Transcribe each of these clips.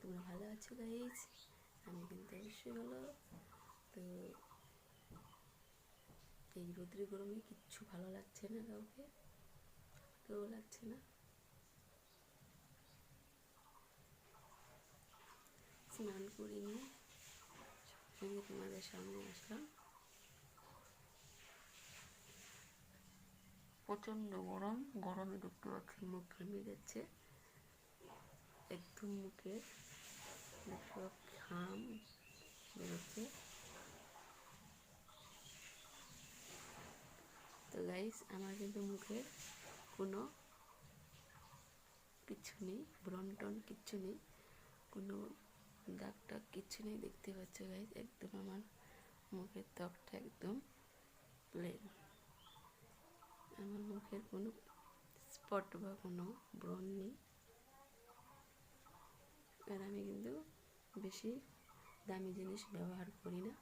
তোমরা ভালো আছো গাইজ? আমি কিন্তু অবশ্যই ভালো। তো এই রোদ্রে গরমে কিচ্ছু ভালো লাগছে না, কাউকে কেউ লাগছে না। স্নান করে নিয়ে সঙ্গে তোমাদের সামনে আসলাম। প্রচণ্ড গরমে দেখতে পাচ্ছি মুখ ঘেমে যাচ্ছে একদম, মুখে সব ঘাম বেরোচ্ছে। তো গাইস, আমার কিন্তু মুখের কোনো কিচ্ছু নেই, ব্রণ টন কিচ্ছু নেই, কোনো দাগ টাগ কিচ্ছু নেই। দেখতে পাচ্ছ গাইস, একদম আমার মুখের ত্বকটা একদম প্লেন। আমার মুখের কোনো স্পট বা কোনো ব্রণ নেই। আর আমি কিন্তু বেশি দামি জিনিস ব্যবহার করি না,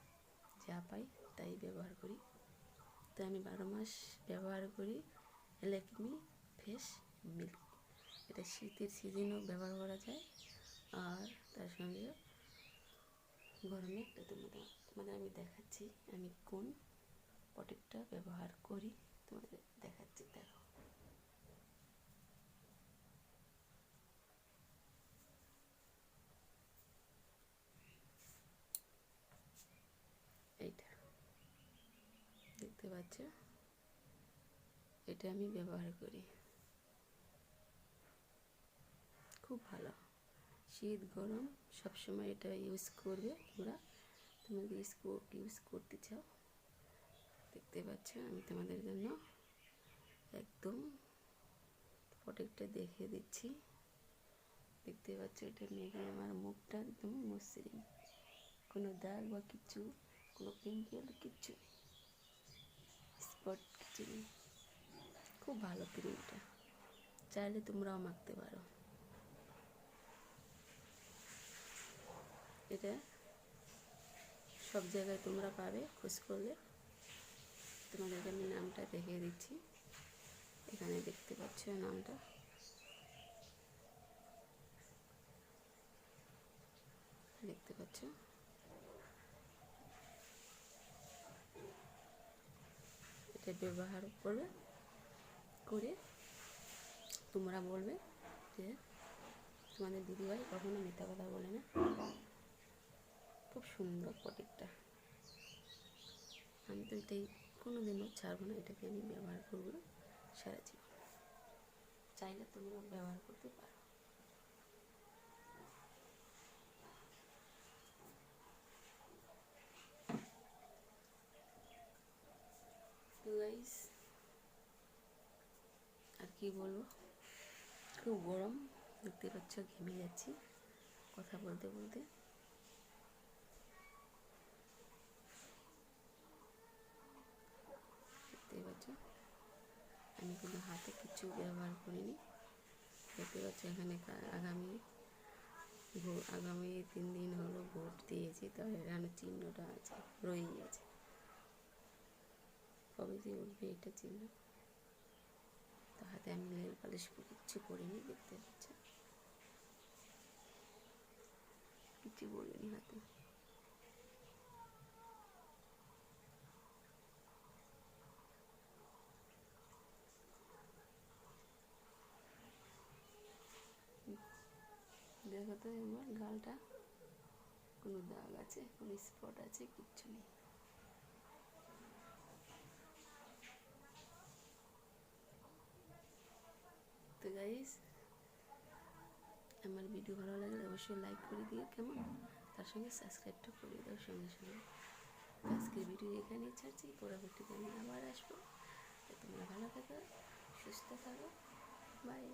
যা পাই তাই ব্যবহার করি। তো আমি 12 মাস ব্যবহার করি ল্যাকমি ফেস মিল্ক। এটা শীতের সিজনেও ব্যবহার করা যায়, আর তার সঙ্গে গরমে একটা তোমাদের আমি দেখাচ্ছি আমি কোন প্রোডাক্টটা ব্যবহার করি, তোমাদের দেখাচ্ছি। দেখো, এইটা দেখতে পাচ্ছ, এটা আমি ব্যবহার করি, খুব ভালো। শীত গরম সবসময় এটা ইউজ করবে তোমরা, যদি ইউজ করতে চাও। দেখতে পাচ্ছ, আমি তোমাদের জন্য একদম প্রোডাক্টটা দেখিয়ে দিচ্ছি। দেখতে পাচ্ছ, এটা মেখে আমার মুখটা একদম মসৃণ, কোনো দাগ বা কিচ্ছু, কোনো পিম্পল কিচ্ছু নেই, স্পট কিছু নেই। খুব ভালো ক্রিমটা, চাইলে তোমরাও মাখতে পারো। এটা সব জায়গায় তোমরা পাবে, খোঁজ করলে। তোমাদেরকে আমি নামটা দেখিয়ে দিচ্ছি, এখানে দেখতে পাচ্ছ নামটা, দেখতে পাচ্ছ। এটা ব্যবহার করে তোমরা বলবে যে তোমাদের দিদিভাই কখনো মিথ্যা কথা বলে না। খুব সুন্দর প্রোডাক্টটা, আমি তো এটাই কোনো দিনও ছাড়বো না, এটাকে আমি ব্যবহার করবো সারা জীবন। চাইলে তোমরা ব্যবহার করতে পারো। তো গাইস, আর কি বলবো, খুব গরম, দেখতে পাচ্ছ ঘেমে যাচ্ছি কথা বলতে বলতে। দেখতে পাচ্ছ, আমি কোনো হাতে কিছু ব্যবহার করিনি। দেখতে পাচ্ছ, এখানে আগামী 3 দিন হলো ভোট দিয়েছি, তো এখানে চিহ্নটা আছে, রয়েই আছে। কবে যে উঠবে এটা চিহ্ন। তো হাতে আমি নেল পালিশ কিচ্ছু করিনি, দেখতে পাচ্ছ কিছু বলিনি হাতে। দেখো তো আমার গালটা, কোনো দাগ আছে, কোনো স্পট আছে, কিচ্ছু নেই। তো গাইস, আমার ভিডিও ভালো লাগলে অবশ্যই লাইক করে দিও, কেমন, তার সঙ্গে সাবস্ক্রাইবটা করে দাও সঙ্গে সঙ্গে। আজকের ভিডিও এখানেই ছাড়ছি, পরবর্তীতে আমি আবার আসবো। তোমরা ভালো থাকো, সুস্থ থাকো, বাই।